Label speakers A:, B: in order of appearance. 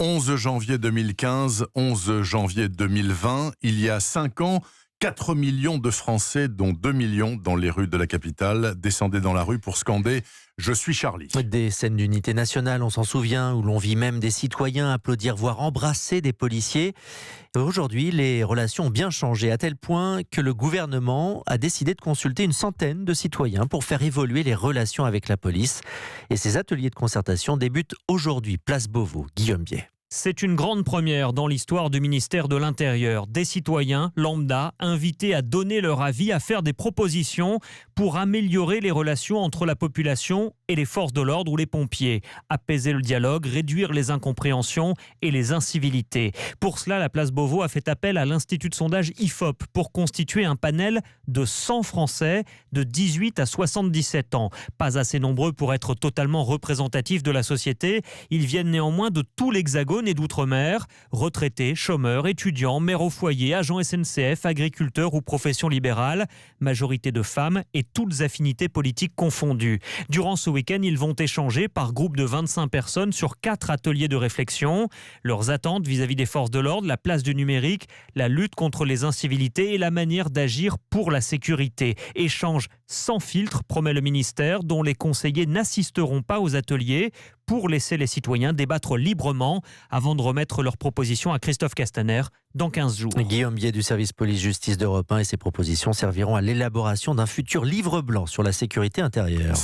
A: 11 janvier 2015, 11 janvier 2020, il y a 5 ans, 4 millions de Français, dont 2 millions dans les rues de la capitale, descendaient dans la rue pour scander « Je suis Charlie ».
B: Des scènes d'unité nationale, on s'en souvient, où l'on vit même des citoyens applaudir, voire embrasser des policiers. Aujourd'hui, les relations ont bien changé, à tel point que le gouvernement a décidé de consulter une centaine de citoyens pour faire évoluer les relations avec la police. Et ces ateliers de concertation débutent aujourd'hui, place Beauvau. Guillaume Biais.
C: C'est une grande première dans l'histoire du ministère de l'Intérieur. Des citoyens lambda invités à donner leur avis, à faire des propositions pour améliorer les relations entre la population et les forces de l'ordre ou les pompiers. Apaiser le dialogue, réduire les incompréhensions et les incivilités. Pour cela, la place Beauvau a fait appel à l'Institut de sondage IFOP pour constituer un panel de 100 Français de 18 à 77 ans. Pas assez nombreux pour être totalement représentatifs de la société. Ils viennent néanmoins de tout l'Hexagone et d'outre-mer, retraités, chômeurs, étudiants, mères au foyer, agents SNCF, agriculteurs ou professions libérales, majorité de femmes et toutes affinités politiques confondues. Durant ce week-end, ils vont échanger par groupe de 25 personnes sur 4 ateliers de réflexion. Leurs attentes vis-à-vis des forces de l'ordre, la place du numérique, la lutte contre les incivilités et la manière d'agir pour la sécurité. Échange sans filtre, promet le ministère, dont les conseillers n'assisteront pas aux ateliers pour laisser les citoyens débattre librement avant de remettre leurs propositions à Christophe Castaner dans 15 jours.
B: Guillaume Biais du service police-justice d'Europe 1 et ses propositions serviront à l'élaboration d'un futur livre blanc sur la sécurité intérieure.